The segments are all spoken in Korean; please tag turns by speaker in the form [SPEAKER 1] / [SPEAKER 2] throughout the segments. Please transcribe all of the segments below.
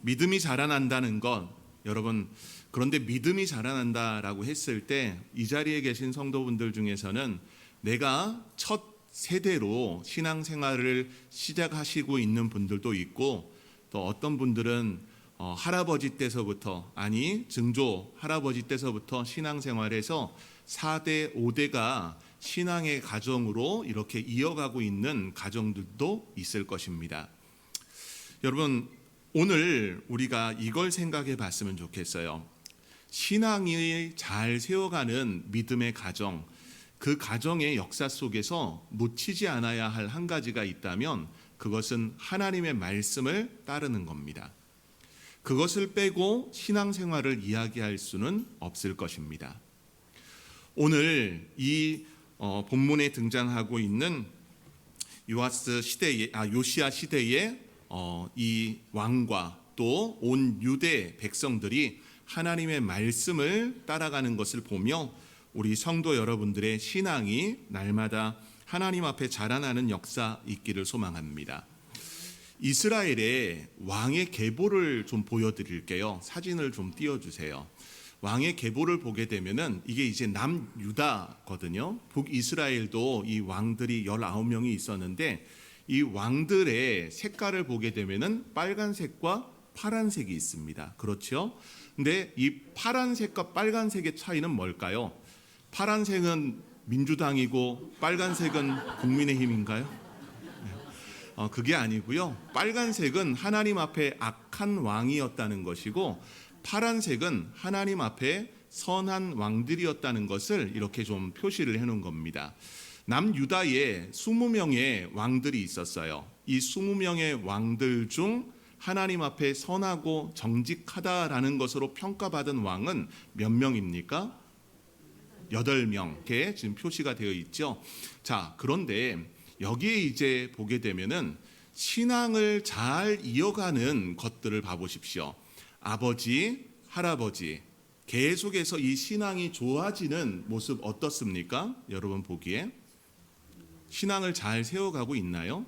[SPEAKER 1] 믿음이 자라난다는 것, 여러분, 그런데 믿음이 자라난다라고 했을 때 이 자리에 계신 성도분들 중에서는 내가 첫 세대로 신앙생활을 시작하시고 있는 분들도 있고, 또 어떤 분들은 할아버지 때서부터, 아니 증조 할아버지 때서부터 신앙생활에서 4대 5대가 신앙의 가정으로 이렇게 이어가고 있는 가정들도 있을 것입니다. 여러분, 오늘 우리가 이걸 생각해 봤으면 좋겠어요. 신앙이 잘 세워가는 믿음의 가정, 그 가정의 역사 속에서 놓치지 않아야 할 한 가지가 있다면 그것은 하나님의 말씀을 따르는 겁니다. 그것을 빼고 신앙생활을 이야기할 수는 없을 것입니다. 오늘 이 본문에 등장하고 있는 요시야 시대의 이 왕과 또 온 유대 백성들이 하나님의 말씀을 따라가는 것을 보며 우리 성도 여러분들의 신앙이 날마다 하나님 앞에 자라나는 역사 있기를 소망합니다. 이스라엘의 왕의 계보를 좀 보여드릴게요. 사진을 좀 띄워주세요. 왕의 계보를 보게 되면은 이게 이제 남유다거든요. 북이스라엘도 이 왕들이 19명이 있었는데 이 왕들의 색깔을 보게 되면은 빨간색과 파란색이 있습니다. 그렇죠? 근데 이 파란색과 빨간색의 차이는 뭘까요? 파란색은 민주당이고 빨간색은 국민의힘인가요? 그게 아니고요. 빨간색은 하나님 앞에 악한 왕이었다는 것이고 파란색은 하나님 앞에 선한 왕들이었다는 것을 이렇게 좀 표시를 해놓은 겁니다. 남유다에 20명의 왕들이 있었어요. 이 20명의 왕들 중 하나님 앞에 선하고 정직하다라는 것으로 평가받은 왕은 몇 명입니까? 8명. 이렇게 지금 표시가 되어 있죠. 자, 그런데 여기에 이제 보게 되면은 신앙을 잘 이어가는 것들을 봐보십시오. 아버지, 할아버지, 계속해서 이 신앙이 좋아지는 모습 어떻습니까? 여러분 보기에 신앙을 잘 세워가고 있나요?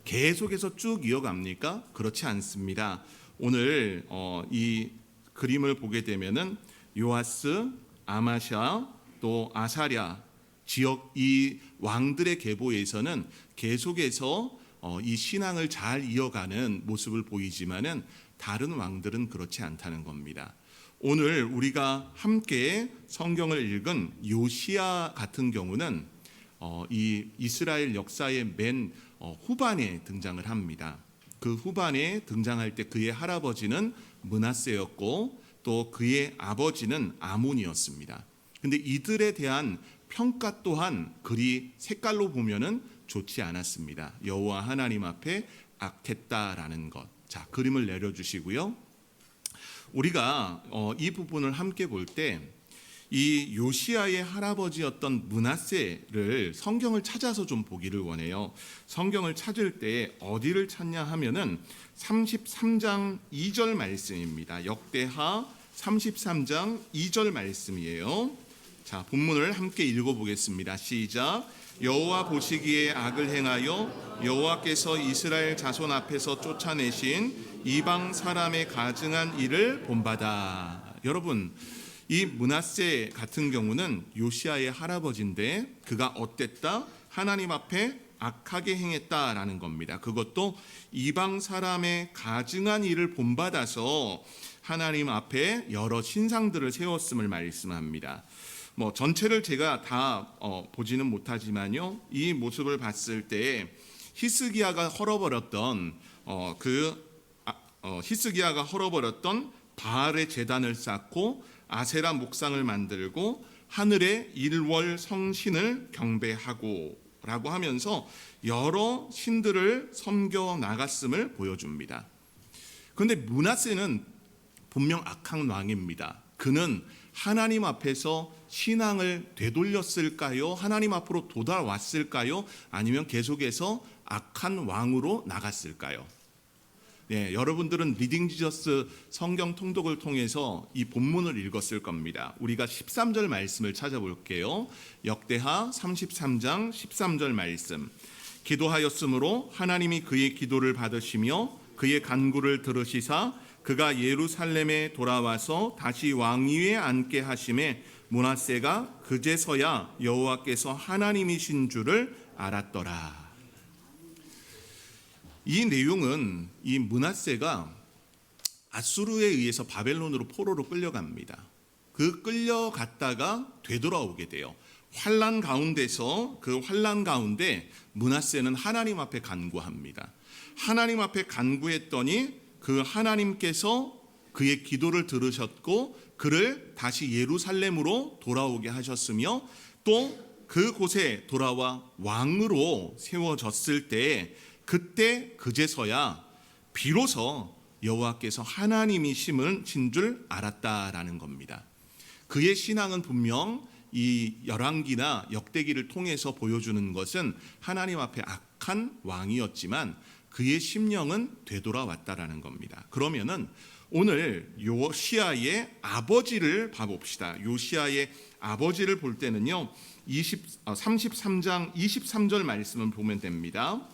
[SPEAKER 1] 계속해서 쭉 이어갑니까? 그렇지 않습니다. 오늘 이 그림을 보게 되면은 요아스, 아마샤, 또 아사랴 지역 이 왕들의 계보에서는 계속해서 이 신앙을 잘 이어가는 모습을 보이지만은 다른 왕들은 그렇지 않다는 겁니다. 오늘 우리가 함께 성경을 읽은 요시야 같은 경우는 이 이스라엘 역사의 맨 후반에 등장을 합니다. 그 후반에 등장할 때 그의 할아버지는 므낫세였고 또 그의 아버지는 아몬이었습니다. 근데 이들에 대한 평가 또한 그리 색깔로 보면은 좋지 않았습니다. 여호와 하나님 앞에 악했다라는 것. 자, 그림을 내려주시고요. 우리가 이 부분을 함께 볼 때 이 요시야의 할아버지였던 므낫세를 성경을 찾아서 좀 보기를 원해요. 성경을 찾을 때 어디를 찾냐 하면은 33장 2절 말씀입니다. 역대하 33장 2절 말씀이에요. 자, 본문을 함께 읽어보겠습니다. 시작. 여호와 보시기에 악을 행하여 여호와께서 이스라엘 자손 앞에서 쫓아내신 이방 사람의 가증한 일을 본받아. 여러분, 이 므낫세 같은 경우는 요시야의 할아버지인데 그가 어땠다? 하나님 앞에 악하게 행했다라는 겁니다. 그것도 이방 사람의 가증한 일을 본받아서 하나님 앞에 여러 신상들을 세웠음을 말씀합니다. 전체를 제가 다 보지는 못하지만요, 이 모습을 봤을 때 히스기야가 헐어버렸던 히스기야가 헐어버렸던 바알의 제단을 쌓고 아세라 목상을 만들고 하늘의 일월 성신을 경배하고 라고 하면서 여러 신들을 섬겨 나갔음을 보여줍니다. 그런데 므낫세는 분명 악한 왕입니다. 그는 하나님 앞에서 신앙을 되돌렸을까요? 하나님 앞으로 돌아왔을까요? 아니면 계속해서 악한 왕으로 나갔을까요? 네, 여러분들은 리딩 지저스 성경 통독을 통해서 이 본문을 읽었을 겁니다. 우리가 13절 말씀을 찾아볼게요. 역대하 33장 13절 말씀. 기도하였으므로 하나님이 그의 기도를 받으시며 그의 간구를 들으시사 그가 예루살렘에 돌아와서 다시 왕위에 앉게 하심에 므낫세가 그제서야 여호와께서 하나님이신 줄을 알았더라. 이 내용은 이 므낫세가 아수르에 의해서 바벨론으로 포로로 끌려갑니다. 그 끌려갔다가 되돌아오게 돼요. 환난 가운데서 그 환난 가운데 므낫세는 하나님 앞에 간구합니다. 하나님 앞에 간구했더니 그 하나님께서 그의 기도를 들으셨고 그를 다시 예루살렘으로 돌아오게 하셨으며 또 그곳에 돌아와 왕으로 세워졌을 때 그때 그제서야 비로소 여호와께서 하나님이신 줄 알았다라는 겁니다. 그의 신앙은 분명 이 열왕기나 역대기를 통해서 보여주는 것은 하나님 앞에 악한 왕이었지만 그의 심령은 되돌아왔다라는 겁니다. 그러면은 오늘 요시야의 아버지를 봐봅시다. 요시야의 아버지를 볼 때는요 33장 23절 말씀을 보면 됩니다.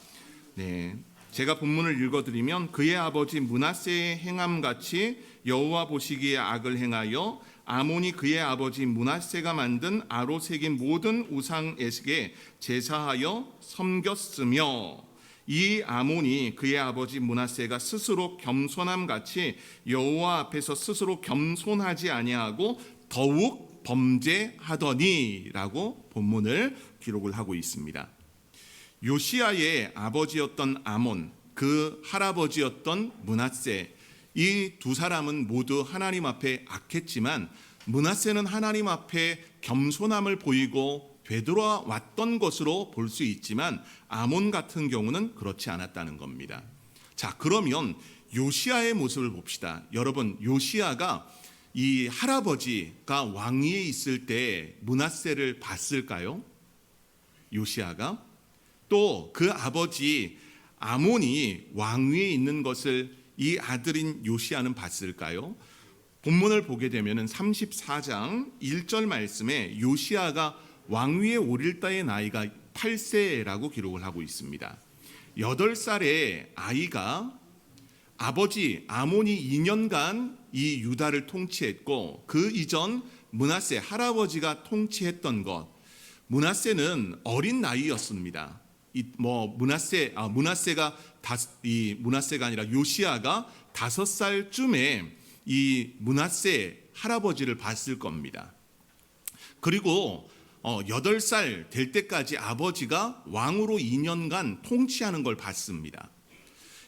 [SPEAKER 1] 네, 제가 본문을 읽어드리면 그의 아버지 므낫세의 행함같이 여호와 보시기에 악을 행하여 아몬이 그의 아버지 므낫세가 만든 아로 새긴 모든 우상에게 제사하여 섬겼으며 이 아몬이 그의 아버지 므낫세가 스스로 겸손함 같이 여호와 앞에서 스스로 겸손하지 아니하고 더욱 범죄하더니라고 본문을 기록을 하고 있습니다. 요시야의 아버지였던 아몬, 그 할아버지였던 므낫세, 이 두 사람은 모두 하나님 앞에 악했지만 므낫세는 하나님 앞에 겸손함을 보이고 되돌아왔던 것으로 볼 수 있지만 아몬 같은 경우는 그렇지 않았다는 겁니다. 자, 그러면 요시야의 모습을 봅시다. 여러분, 요시야가 이 할아버지가 왕위에 있을 때 므낫세를 봤을까요? 요시야가 또 그 아버지 아몬이 왕위에 있는 것을 이 아들인 요시야는 봤을까요? 본문을 보게 되면 34장 1절 말씀에 요시야가 왕위에 오를 때의 나이가 8세라고 기록을 하고 있습니다. 8살의 아이가 아버지 아몬이 2년간 이 유다를 통치했고 그 이전 므낫세 할아버지가 통치했던 것, 므낫세는 어린 나이였습니다. 므낫세가 아니라 요시야가 5살쯤에 이 므낫세 할아버지를 봤을 겁니다. 그리고 8살 될 때까지 아버지가 왕으로 2년간 통치하는 걸 봤습니다.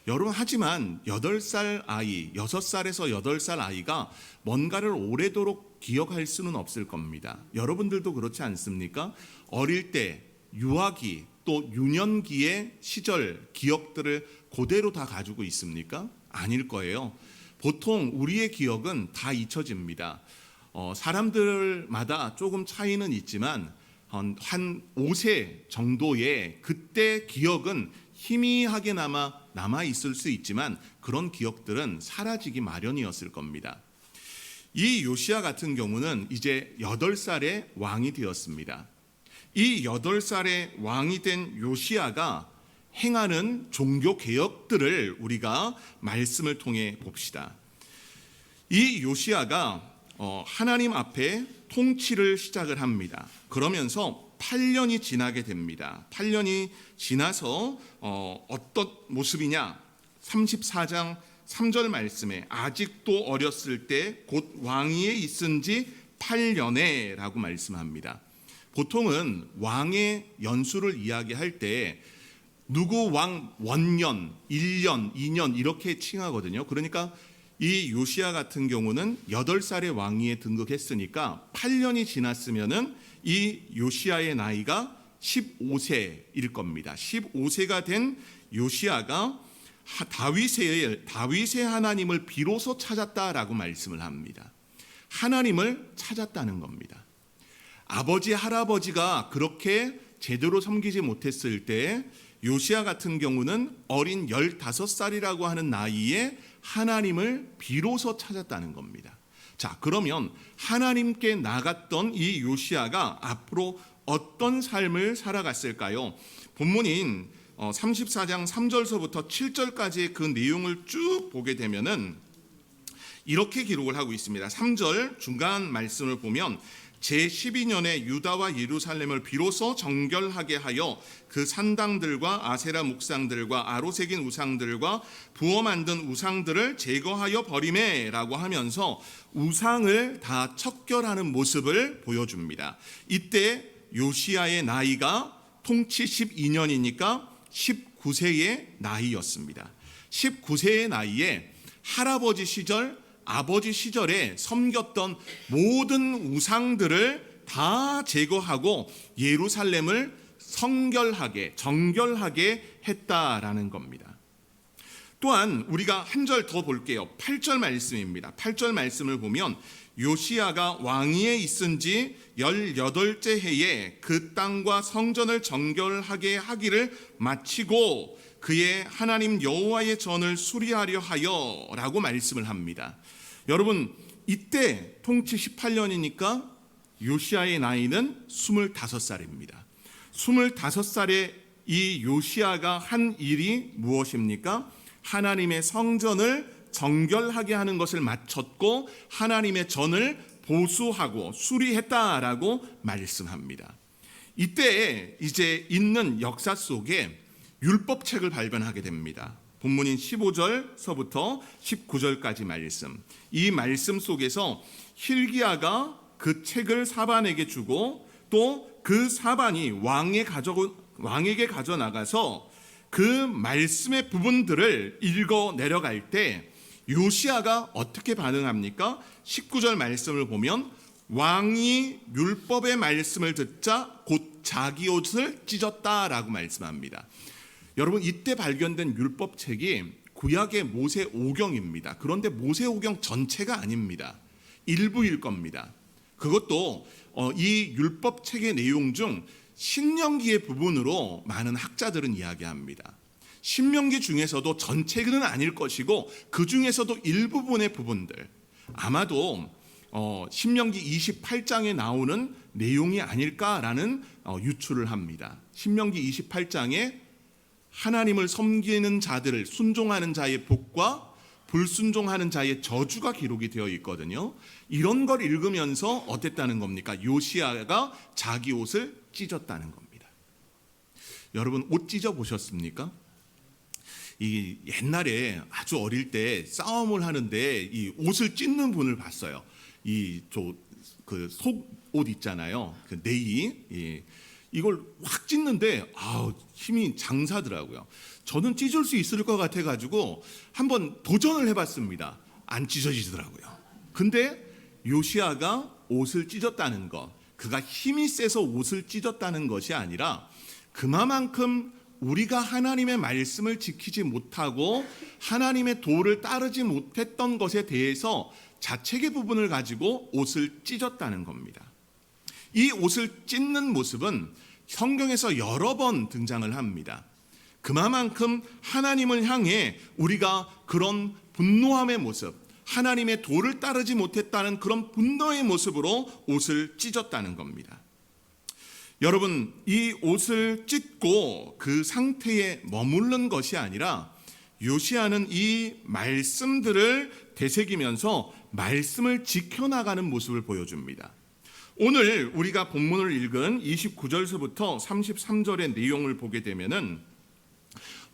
[SPEAKER 1] 여러분, 하지만 8살 아이, 6살에서 8살 아이가 뭔가를 오래도록 기억할 수는 없을 겁니다. 여러분들도 그렇지 않습니까? 어릴 때 유아기 또 유년기의 시절 기억들을 그대로 다 가지고 있습니까? 아닐 거예요. 보통 우리의 기억은 다 잊혀집니다. 사람들마다 조금 차이는 있지만 한 5세 정도의 그때 기억은 희미하게나마 남아 있을 수 있지만 그런 기억들은 사라지기 마련이었을 겁니다. 이 요시야 같은 경우는 이제 8살의 왕이 되었습니다. 이 8살의 왕이 된 요시야가 행하는 종교 개혁들을 우리가 말씀을 통해 봅시다. 이 요시야가 하나님 앞에 통치를 시작을 합니다. 그러면서 8년이 지나게 됩니다. 8년이 지나서 어떤 모습이냐? 34장 3절 말씀에 아직도 어렸을 때 곧 왕위에 있은 지 8년에 라고 말씀합니다. 보통은 왕의 연수를 이야기할 때 누구 왕 원년, 1년, 2년 이렇게 칭하거든요. 그러니까 이 요시야 같은 경우는 8살의 왕위에 등극했으니까 8년이 지났으면은 이 요시야의 나이가 15세일 겁니다. 15세가 된 요시야가 다윗의 하나님을 비로소 찾았다라고 말씀을 합니다. 하나님을 찾았다는 겁니다. 아버지 할아버지가 그렇게 제대로 섬기지 못했을 때 요시야 같은 경우는 어린 15살이라고 하는 나이에 하나님을 비로소 찾았다는 겁니다. 자, 그러면 하나님께 나갔던 이 요시야가 앞으로 어떤 삶을 살아갔을까요? 본문인 34장 3절서부터 7절까지의 그 내용을 쭉 보게 되면은 이렇게 기록을 하고 있습니다. 3절 중간 말씀을 보면 제12년에 유다와 예루살렘을 비로소 정결하게 하여 그 산당들과 아세라 묵상들과 아로 새긴 우상들과 부어 만든 우상들을 제거하여 버리매라고 하면서 우상을 다 척결하는 모습을 보여줍니다. 이때 요시야의 나이가 통치 12년이니까 19세의 나이였습니다. 19세의 나이에 할아버지 시절, 아버지 시절에 섬겼던 모든 우상들을 다 제거하고 예루살렘을 성결하게, 정결하게 했다라는 겁니다. 또한 우리가 한 절 더 볼게요. 8절 말씀입니다. 8절 말씀을 보면 요시야가 왕위에 있은 지 18째 해에 그 땅과 성전을 정결하게 하기를 마치고 그의 하나님 여호와의 전을 수리하려 하여 라고 말씀을 합니다. 여러분, 이때 통치 18년이니까 요시야의 나이는 25살입니다. 25살의 이 요시야가 한 일이 무엇입니까? 하나님의 성전을 정결하게 하는 것을 마쳤고 하나님의 전을 보수하고 수리했다라고 말씀합니다. 이때 이제 있는 역사 속에 율법책을 발견하게 됩니다. 본문인 15절서부터 19절까지 말씀. 이 말씀 속에서 hil기야가 그 책을 사반에게 주고 또 그 사반이 왕에게 가져나가서 그 말씀의 부분들을 읽어 내려갈 때 요시야가 어떻게 반응합니까? 19절 말씀을 보면 왕이 율법의 말씀을 듣자 곧 자기 옷을 찢었다라고 말씀합니다. 여러분, 이때 발견된 율법책이 구약의 모세 오경입니다. 그런데 모세 오경 전체가 아닙니다. 일부일 겁니다. 그것도 이 율법책의 내용 중 신명기의 부분으로 많은 학자들은 이야기합니다. 신명기 중에서도 전체는 아닐 것이고 그 중에서도 일부분의 부분들, 아마도 신명기 28장에 나오는 내용이 아닐까라는 유추를 합니다. 신명기 28장에 하나님을 섬기는 자들을 순종하는 자의 복과 불순종하는 자의 저주가 기록이 되어 있거든요. 이런 걸 읽으면서 어땠다는 겁니까? 요시야가 자기 옷을 찢었다는 겁니다. 여러분, 옷 찢어 보셨습니까? 이 옛날에 아주 어릴 때 싸움을 하는데 이 옷을 찢는 분을 봤어요. 그 속옷 있잖아요. 그 네이. 이걸 확 찢는데 힘이 장사더라고요. 저는 찢을 수 있을 것 같아가지고 한번 도전을 해봤습니다. 안 찢어지더라고요. 근데 요시야가 옷을 찢었다는 것, 그가 힘이 세서 옷을 찢었다는 것이 아니라 그만큼 우리가 하나님의 말씀을 지키지 못하고 하나님의 도를 따르지 못했던 것에 대해서 자책의 부분을 가지고 옷을 찢었다는 겁니다. 이 옷을 찢는 모습은 성경에서 여러 번 등장을 합니다. 그만큼 하나님을 향해 우리가 그런 분노함의 모습, 하나님의 도를 따르지 못했다는 그런 분노의 모습으로 옷을 찢었다는 겁니다. 여러분, 이 옷을 찢고 그 상태에 머무른 것이 아니라 요시야는 이 말씀들을 되새기면서 말씀을 지켜나가는 모습을 보여줍니다. 오늘 우리가 본문을 읽은 29절서부터 33절의 내용을 보게 되면은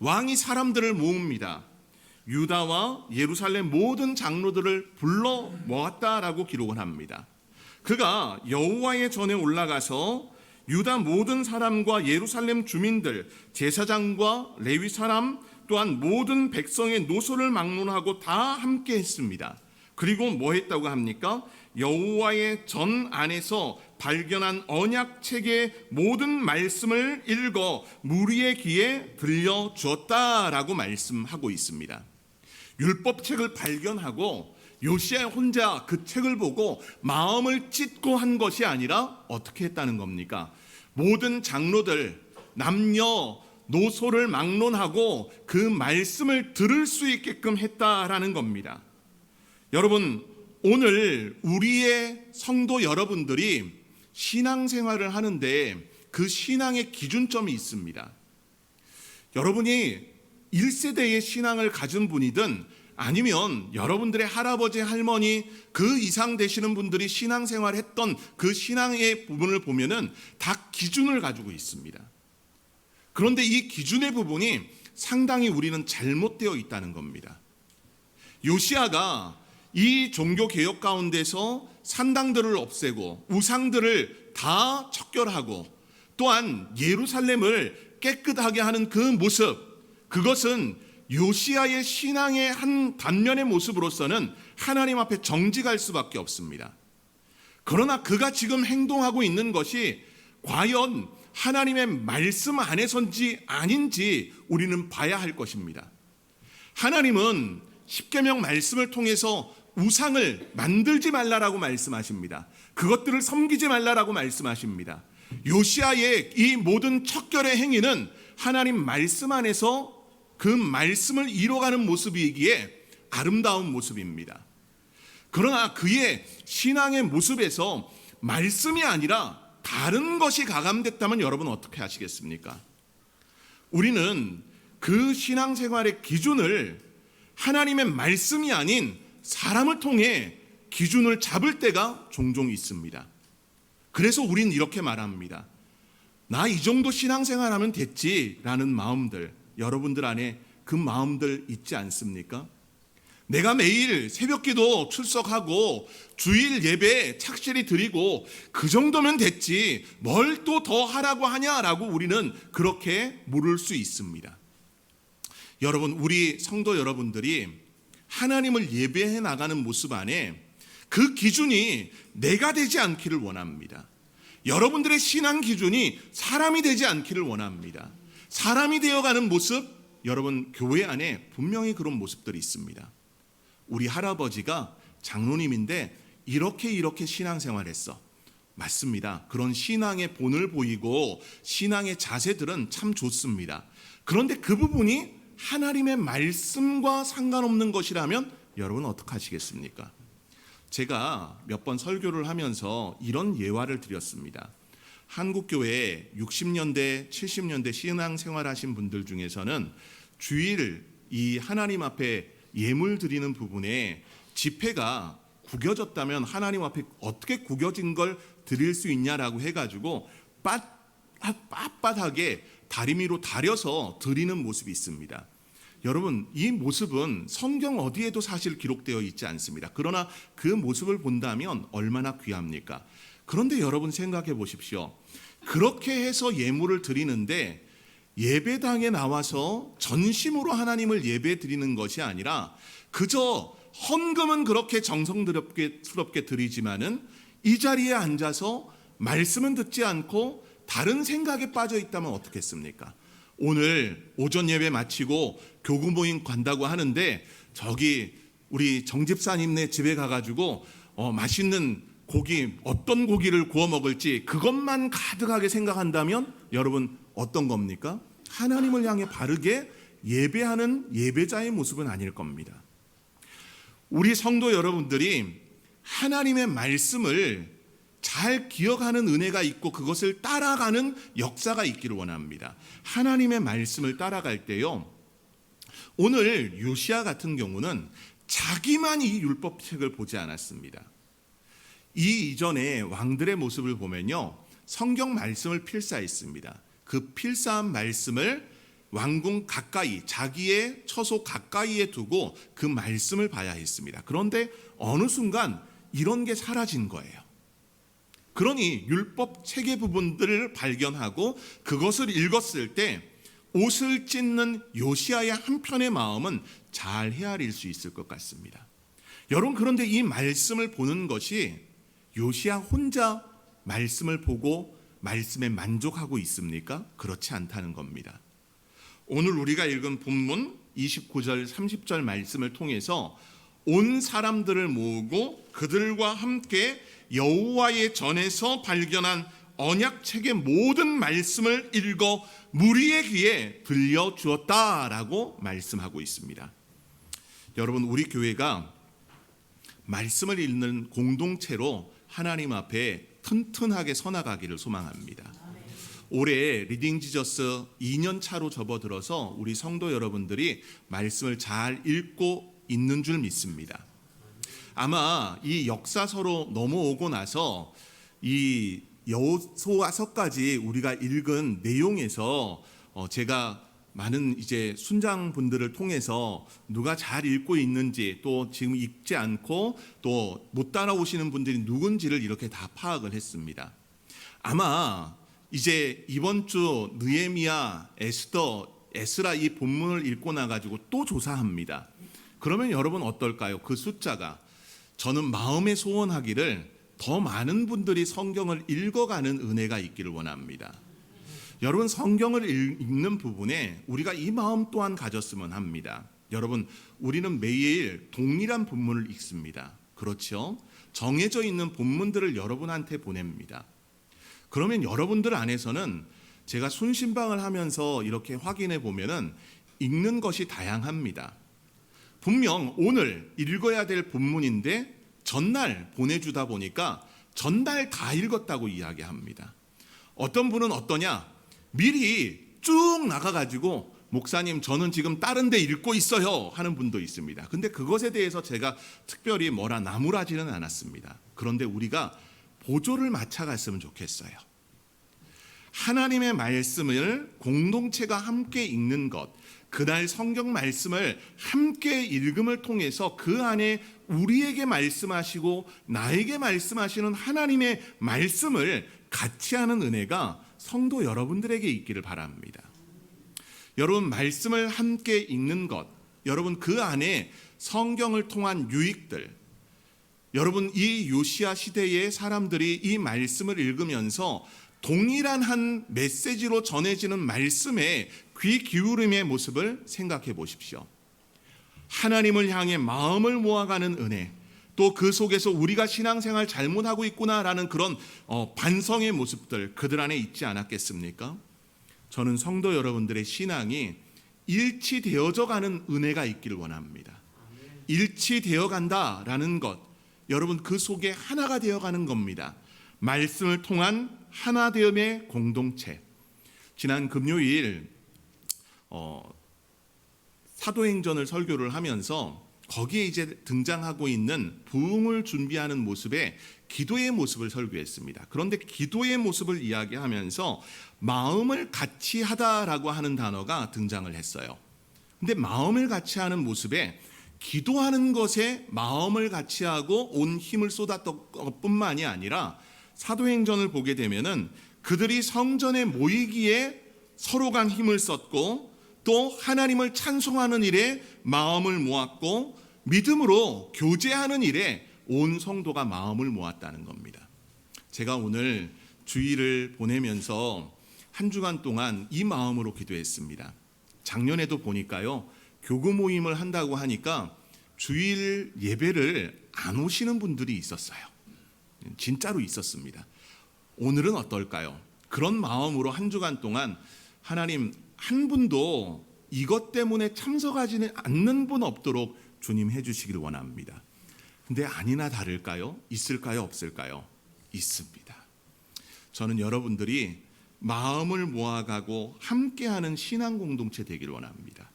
[SPEAKER 1] 왕이 사람들을 모읍니다. 유다와 예루살렘 모든 장로들을 불러 모았다라고 기록을 합니다. 그가 여호와의 전에 올라가서 유다 모든 사람과 예루살렘 주민들, 제사장과 레위 사람 또한 모든 백성의 노소를 막론하고 다 함께 했습니다. 그리고 뭐 했다고 합니까? 여호와의 전 안에서 발견한 언약책의 모든 말씀을 읽어 무리의 귀에 들려주었다라고 말씀하고 있습니다. 율법책을 발견하고 요시야 혼자 그 책을 보고 마음을 찢고 한 것이 아니라 어떻게 했다는 겁니까? 모든 장로들, 남녀, 노소를 막론하고 그 말씀을 들을 수 있게끔 했다라는 겁니다. 여러분, 오늘 우리의 성도 여러분들이 신앙생활을 하는데 그 신앙의 기준점이 있습니다. 여러분이 1세대의 신앙을 가진 분이든 아니면 여러분들의 할아버지, 할머니 그 이상 되시는 분들이 신앙생활 했던 그 신앙의 부분을 보면은 다 기준을 가지고 있습니다. 그런데 이 기준의 부분이 상당히 우리는 잘못되어 있다는 겁니다. 요시야가 이 종교 개혁 가운데서 산당들을 없애고 우상들을 다 척결하고 또한 예루살렘을 깨끗하게 하는 그 모습, 그것은 요시야의 신앙의 한 단면의 모습으로서는 하나님 앞에 정직할 수밖에 없습니다. 그러나 그가 지금 행동하고 있는 것이 과연 하나님의 말씀 안에서인지 아닌지 우리는 봐야 할 것입니다. 하나님은 십계명 말씀을 통해서 우상을 만들지 말라라고 말씀하십니다. 그것들을 섬기지 말라라고 말씀하십니다. 요시야의 이 모든 척결의 행위는 하나님 말씀 안에서 그 말씀을 이뤄가는 모습이기에 아름다운 모습입니다. 그러나 그의 신앙의 모습에서 말씀이 아니라 다른 것이 가감됐다면 여러분 어떻게 하시겠습니까? 우리는 그 신앙생활의 기준을 하나님의 말씀이 아닌 사람을 통해 기준을 잡을 때가 종종 있습니다. 그래서 우린 이렇게 말합니다. 나 이 정도 신앙생활하면 됐지라는 마음들, 여러분들 안에 그 마음들 있지 않습니까? 내가 매일 새벽기도 출석하고 주일 예배 착실히 드리고 그 정도면 됐지 뭘 또 더 하라고 하냐라고 우리는 그렇게 물을 수 있습니다. 여러분, 우리 성도 여러분들이 하나님을 예배해 나가는 모습 안에 그 기준이 내가 되지 않기를 원합니다. 여러분들의 신앙 기준이 사람이 되지 않기를 원합니다. 사람이 되어가는 모습, 여러분 교회 안에 분명히 그런 모습들이 있습니다. 우리 할아버지가 장로님인데 이렇게 신앙생활했어. 맞습니다. 그런 신앙의 본을 보이고 신앙의 자세들은 참 좋습니다. 그런데 그 부분이 하나님의 말씀과 상관없는 것이라면 여러분 어떻게 하시겠습니까? 제가 몇 번 설교를 하면서 이런 예화를 드렸습니다. 한국교회 60년대, 70년대 신앙생활 하신 분들 중에서는 주일 이 하나님 앞에 예물 드리는 부분에 지폐가 구겨졌다면 하나님 앞에 어떻게 구겨진 걸 드릴 수 있냐라고 해가지고 빳빳하게 다리미로 다려서 드리는 모습이 있습니다. 여러분, 이 모습은 성경 어디에도 사실 기록되어 있지 않습니다. 그러나 그 모습을 본다면 얼마나 귀합니까? 그런데 여러분 생각해 보십시오. 그렇게 해서 예물을 드리는데 예배당에 나와서 전심으로 하나님을 예배 드리는 것이 아니라 그저 헌금은 그렇게 정성스럽게 드리지만은 이 자리에 앉아서 말씀은 듣지 않고 다른 생각에 빠져 있다면 어떻겠습니까? 오늘 오전 예배 마치고 교구 모임 간다고 하는데 저기 우리 정집사님네 집에 가가지고 맛있는 고기, 어떤 고기를 구워 먹을지 그것만 가득하게 생각한다면 여러분 어떤 겁니까? 하나님을 향해 바르게 예배하는 예배자의 모습은 아닐 겁니다. 우리 성도 여러분들이 하나님의 말씀을 잘 기억하는 은혜가 있고 그것을 따라가는 역사가 있기를 원합니다. 하나님의 말씀을 따라갈 때요, 오늘 요시야 같은 경우는 자기만 이 율법책을 보지 않았습니다. 이 이전에 왕들의 모습을 보면요, 성경 말씀을 필사했습니다. 그 필사한 말씀을 왕궁 가까이, 자기의 처소 가까이에 두고 그 말씀을 봐야 했습니다. 그런데 어느 순간 이런 게 사라진 거예요. 그러니 율법 체계 부분들을 발견하고 그것을 읽었을 때 옷을 찢는 요시야의 한편의 마음은 잘 헤아릴 수 있을 것 같습니다. 여러분, 그런데 이 말씀을 보는 것이 요시야 혼자 말씀을 보고 말씀에 만족하고 있습니까? 그렇지 않다는 겁니다. 오늘 우리가 읽은 본문 29절 30절 말씀을 통해서 온 사람들을 모으고 그들과 함께 여호와의 전에서 발견한 언약책의 모든 말씀을 읽어 무리의 귀에 들려주었다라고 말씀하고 있습니다. 여러분, 우리 교회가 말씀을 읽는 공동체로 하나님 앞에 튼튼하게 서나가기를 소망합니다. 올해 리딩 지저스 2년 차로 접어들어서 우리 성도 여러분들이 말씀을 잘 읽고 있는 줄 믿습니다. 아마 이 역사서로 넘어오고 나서 이 여호수아서까지 우리가 읽은 내용에서 제가 많은 이제 순장분들을 통해서 누가 잘 읽고 있는지, 또 지금 읽지 않고 또 못 따라오시는 분들이 누군지를 이렇게 다 파악을 했습니다. 아마 이제 이번 주 느헤미야, 에스더, 에스라 이 본문을 읽고 나가지고 또 조사합니다. 그러면 여러분 어떨까요? 그 숫자가, 저는 마음에 소원하기를 더 많은 분들이 성경을 읽어가는 은혜가 있기를 원합니다. 여러분, 성경을 읽는 부분에 우리가 이 마음 또한 가졌으면 합니다. 여러분, 우리는 매일 동일한 본문을 읽습니다. 그렇죠? 정해져 있는 본문들을 여러분한테 보냅니다. 그러면 여러분들 안에서는 제가 순신방을 하면서 이렇게 확인해 보면은 읽는 것이 다양합니다. 분명 오늘 읽어야 될 본문인데 전날 보내주다 보니까 전날 다 읽었다고 이야기합니다. 어떤 분은 어떠냐? 미리 쭉 나가가지고 목사님 저는 지금 다른 데 읽고 있어요 하는 분도 있습니다. 근데 그것에 대해서 제가 특별히 뭐라 나무라지는 않았습니다. 그런데 우리가 보조를 맞춰갔으면 좋겠어요. 하나님의 말씀을 공동체가 함께 읽는 것, 그날 성경 말씀을 함께 읽음을 통해서 그 안에 우리에게 말씀하시고 나에게 말씀하시는 하나님의 말씀을 같이 하는 은혜가 성도 여러분들에게 있기를 바랍니다. 여러분, 말씀을 함께 읽는 것, 여러분 그 안에 성경을 통한 유익들, 여러분 이 요시야 시대의 사람들이 이 말씀을 읽으면서 동일한 한 메시지로 전해지는 말씀에 귀 기울임의 모습을 생각해 보십시오. 하나님을 향해 마음을 모아가는 은혜, 또 그 속에서 우리가 신앙생활 잘못하고 있구나라는 그런 반성의 모습들 그들 안에 있지 않았겠습니까? 저는 성도 여러분들의 신앙이 일치되어져 가는 은혜가 있기를 원합니다. 일치되어 간다라는 것, 여러분 그 속에 하나가 되어가는 겁니다. 말씀을 통한 하나되음의 공동체. 지난 금요일 사도행전을 설교를 하면서 거기에 이제 등장하고 있는 부흥을 준비하는 모습에 기도의 모습을 설교했습니다. 그런데 기도의 모습을 이야기하면서 마음을 같이 하다라고 하는 단어가 등장을 했어요. 근데 마음을 같이 하는 모습에 기도하는 것에 마음을 같이 하고 온 힘을 쏟았던 것뿐만이 아니라 사도행전을 보게 되면은 그들이 성전에 모이기에 서로 간 힘을 썼고 또 하나님을 찬송하는 일에 마음을 모았고 믿음으로 교제하는 일에 온 성도가 마음을 모았다는 겁니다. 제가 오늘 주일을 보내면서 한 주간 동안 이 마음으로 기도했습니다. 작년에도 보니까요, 교구 모임을 한다고 하니까 주일 예배를 안 오시는 분들이 있었어요. 진짜로 있었습니다. 오늘은 어떨까요? 그런 마음으로 한 주간 동안 하나님, 한 분도 이것 때문에 참석하지 않는 분 없도록 주님 해주시길 원합니다. 근데 아니나 다를까요? 있을까요? 없을까요? 있습니다. 저는 여러분들이 마음을 모아가고 함께하는 신앙 공동체 되길 원합니다.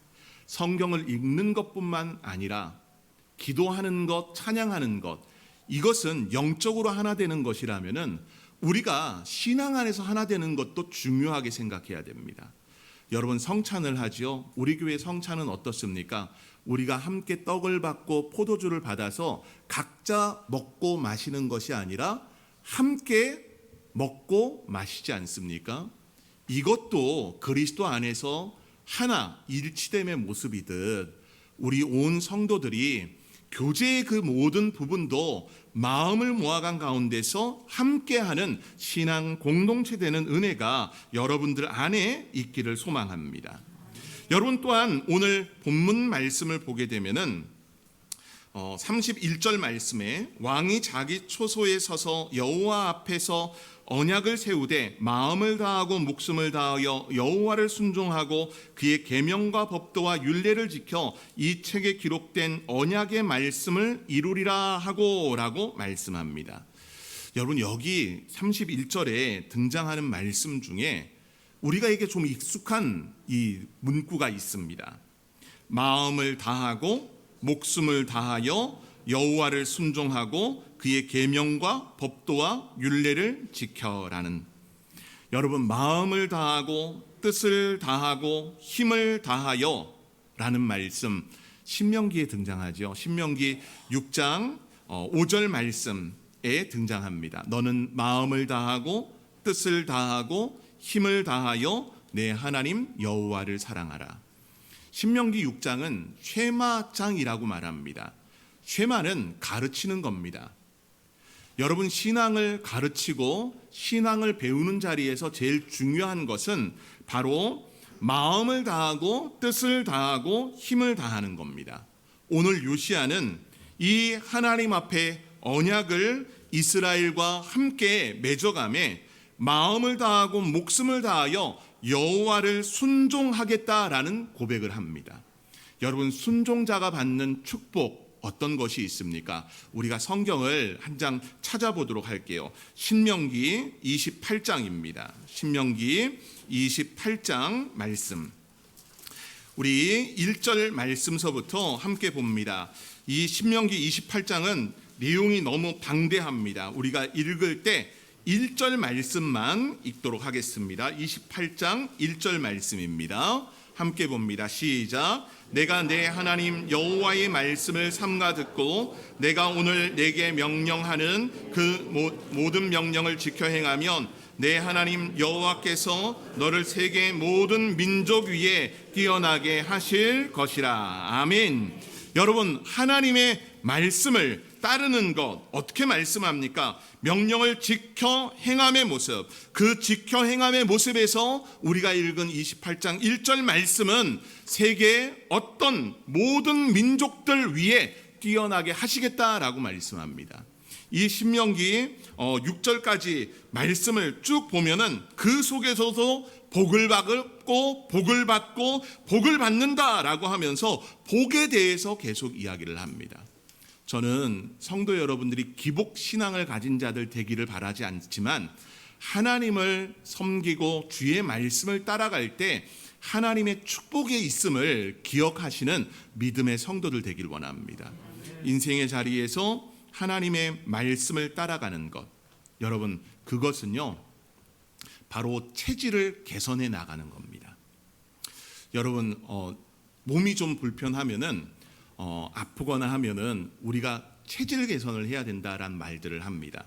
[SPEAKER 1] 성경을 읽는 것뿐만 아니라 기도하는 것, 찬양하는 것, 이것은 영적으로 하나 되는 것이라면은 우리가 신앙 안에서 하나 되는 것도 중요하게 생각해야 됩니다. 여러분, 성찬을 하지요. 우리 교회 성찬은 어떻습니까? 우리가 함께 떡을 받고 포도주를 받아서 각자 먹고 마시는 것이 아니라 함께 먹고 마시지 않습니까? 이것도 그리스도 안에서 하나 일치됨의 모습이듯 우리 온 성도들이 교제의 그 모든 부분도 마음을 모아간 가운데서 함께하는 신앙 공동체 되는 은혜가 여러분들 안에 있기를 소망합니다. 여러분 또한 오늘 본문 말씀을 보게 되면은 31절 말씀에 왕이 자기 초소에 서서 여호와 앞에서 언약을 세우되 마음을 다하고 목숨을 다하여 여호와를 순종하고 그의 계명과 법도와 율례를 지켜 이 책에 기록된 언약의 말씀을 이루리라 하고라고 말씀합니다. 여러분, 여기 31절에 등장하는 말씀 중에 우리가에게 좀 익숙한 이 문구가 있습니다. 마음을 다하고 목숨을 다하여 여호와를 순종하고 그의 계명과 법도와 율례를 지켜라는, 여러분, 마음을 다하고 뜻을 다하고 힘을 다하여 라는 말씀 신명기에 등장하죠. 신명기 6장 5절 말씀에 등장합니다. 너는 마음을 다하고 뜻을 다하고 힘을 다하여 내 하나님 여호와를 사랑하라. 신명기 6장은 쉐마장이라고 말합니다. 쉐마는 가르치는 겁니다. 여러분, 신앙을 가르치고 신앙을 배우는 자리에서 제일 중요한 것은 바로 마음을 다하고 뜻을 다하고 힘을 다하는 겁니다. 오늘 요시야는 이 하나님 앞에 언약을 이스라엘과 함께 맺어가며 마음을 다하고 목숨을 다하여 여호와를 순종하겠다라는 고백을 합니다. 여러분, 순종자가 받는 축복 어떤 것이 있습니까? 우리가 성경을 한 장 찾아보도록 할게요. 신명기 28장입니다. 신명기 28장 말씀. 우리 1절 말씀서부터 함께 봅니다. 이 신명기 28장은 내용이 너무 방대합니다. 우리가 읽을 때 1절 말씀만 읽도록 하겠습니다. 28장 1절 말씀입니다. 함께 봅니다. 시작. 내가 내 하나님 여호와의 말씀을 삼가 듣고 내가 오늘 내게 명령하는 그 모든 명령을 지켜 행하면 내 하나님 여호와께서 너를 세계 모든 민족 위에 뛰어나게 하실 것이라. 아멘. 여러분, 하나님의 말씀을 따르는 것, 어떻게 말씀합니까? 명령을 지켜 행함의 모습, 그 지켜 행함의 모습에서 우리가 읽은 28장 1절 말씀은 세계의 어떤 모든 민족들 위에 뛰어나게 하시겠다라고 말씀합니다. 이 신명기 6절까지 말씀을 쭉 보면은 그 속에서도 복을 받고 복을 받고 복을 받는다라고 하면서 복에 대해서 계속 이야기를 합니다. 저는 성도 여러분들이 기복 신앙을 가진 자들 되기를 바라지 않지만 하나님을 섬기고 주의 말씀을 따라갈 때 하나님의 축복에 있음을 기억하시는 믿음의 성도들 되길 원합니다. 인생의 자리에서 하나님의 말씀을 따라가는 것, 여러분, 그것은요 바로 체질을 개선해 나가는 겁니다. 여러분, 몸이 좀 불편하면은 아프거나 하면은 우리가 체질 개선을 해야 된다라는 말들을 합니다.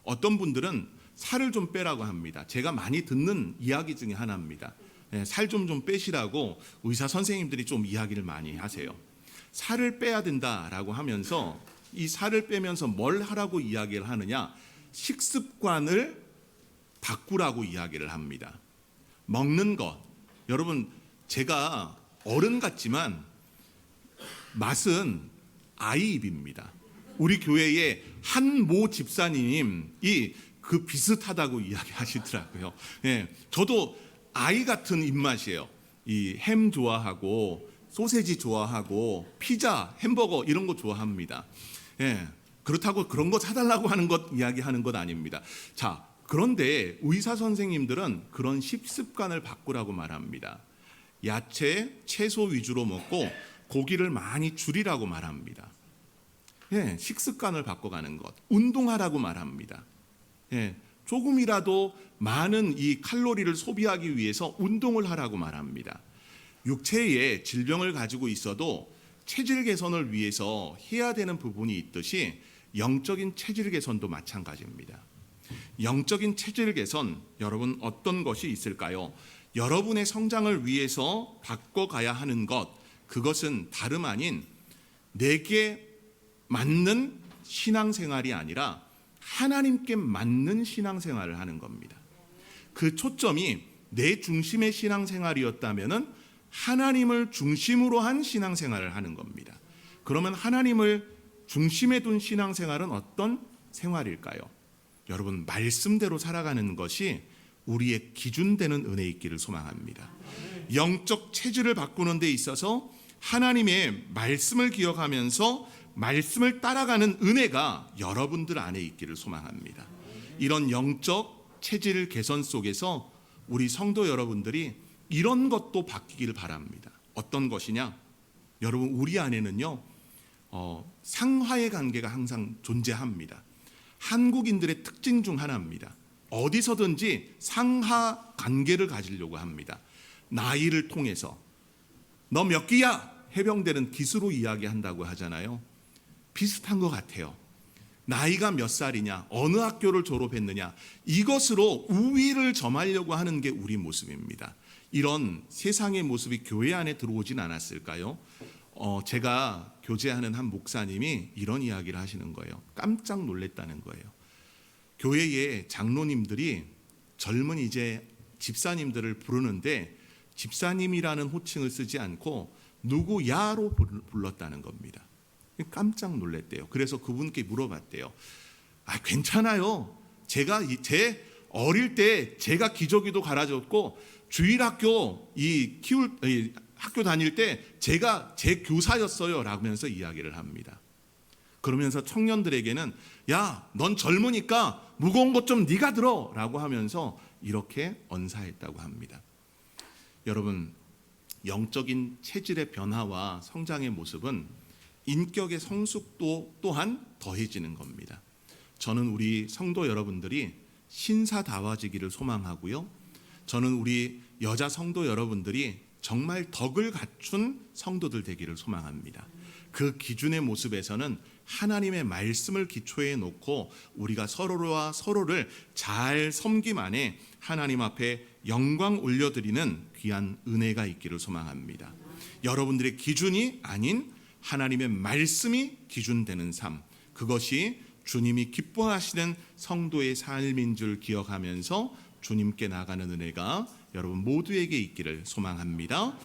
[SPEAKER 1] 어떤 분들은 살을 좀 빼라고 합니다. 제가 많이 듣는 이야기 중에 하나입니다. 살 좀 빼시라고 의사 선생님들이 좀 이야기를 많이 하세요. 살을 빼야 된다라고 하면서 이 살을 빼면서 뭘 하라고 이야기를 하느냐? 식습관을 바꾸라고 이야기를 합니다. 먹는 것, 여러분, 제가 어른 같지만 맛은 아이 입입니다. 우리 교회의 한모 집사님이 그 비슷하다고 이야기하시더라고요. 저도 아이 같은 입맛이에요. 이 햄 좋아하고 소세지 좋아하고 피자, 햄버거 이런 거 좋아합니다. 그렇다고 그런 거 사달라고 하는 것 이야기하는 것 아닙니다. 자, 그런데 의사 선생님들은 그런 식습관을 바꾸라고 말합니다. 야채, 채소 위주로 먹고 고기를 많이 줄이라고 말합니다. 식습관을 바꿔가는 것, 운동하라고 말합니다. 조금이라도 많은 이 칼로리를 소비하기 위해서 운동을 하라고 말합니다. 육체에 질병을 가지고 있어도 체질 개선을 위해서 해야 되는 부분이 있듯이 영적인 체질 개선도 마찬가지입니다. 영적인 체질 개선, 여러분 어떤 것이 있을까요? 여러분의 성장을 위해서 바꿔가야 하는 것, 그것은 다름 아닌 내게 맞는 신앙생활이 아니라 하나님께 맞는 신앙생활을 하는 겁니다. 그 초점이 내 중심의 신앙생활이었다면 하나님을 중심으로 한 신앙생활을 하는 겁니다. 그러면 하나님을 중심에 둔 신앙생활은 어떤 생활일까요? 여러분, 말씀대로 살아가는 것이 우리의 기준되는 은혜 있기를 소망합니다. 영적 체질을 바꾸는 데 있어서 하나님의 말씀을 기억하면서 말씀을 따라가는 은혜가 여러분들 안에 있기를 소망합니다. 이런 영적 체질 개선 속에서 우리 성도 여러분들이 이런 것도 바뀌기를 바랍니다. 어떤 것이냐? 여러분, 우리 안에는요 상하의 관계가 항상 존재합니다. 한국인들의 특징 중 하나입니다. 어디서든지 상하 관계를 가지려고 합니다. 나이를 통해서 너 몇 기야? 해병대는 기수로 이야기한다고 하잖아요. 비슷한 것 같아요. 나이가 몇 살이냐, 어느 학교를 졸업했느냐, 이것으로 우위를 점하려고 하는 게 우리 모습입니다. 이런 세상의 모습이 교회 안에 들어오진 않았을까요? 제가 교제하는 한 목사님이 이런 이야기를 하시는 거예요. 깜짝 놀랐다는 거예요. 교회의 장로님들이 젊은 이제 집사님들을 부르는데 집사님이라는 호칭을 쓰지 않고 누구야로 불렀다는 겁니다. 깜짝 놀랐대요. 그래서 그분께 물어봤대요. 괜찮아요. 제 어릴 때 제가 기저귀도 갈아줬고 주일학교 학교 다닐 때 제가 제 교사였어요 라면서 이야기를 합니다. 그러면서 청년들에게는 야, 넌 젊으니까 무거운 것 좀 네가 들어 라고 하면서 이렇게 언사했다고 합니다. 여러분, 영적인 체질의 변화와 성장의 모습은 인격의 성숙도 또한 더해지는 겁니다. 저는 우리 성도 여러분들이 신사다워지기를 소망하고요. 저는 우리 여자 성도 여러분들이 정말 덕을 갖춘 성도들 되기를 소망합니다. 그 기준의 모습에서는 하나님의 말씀을 기초에 놓고 우리가 서로와 서로를 잘 섬김안에 하나님 앞에 영광 올려드리는 귀한 은혜가 있기를 소망합니다. 여러분들의 기준이 아닌 하나님의 말씀이 기준되는 삶, 그것이 주님이 기뻐하시는 성도의 삶인 줄 기억하면서 주님께 나가는 은혜가 여러분 모두에게 있기를 소망합니다.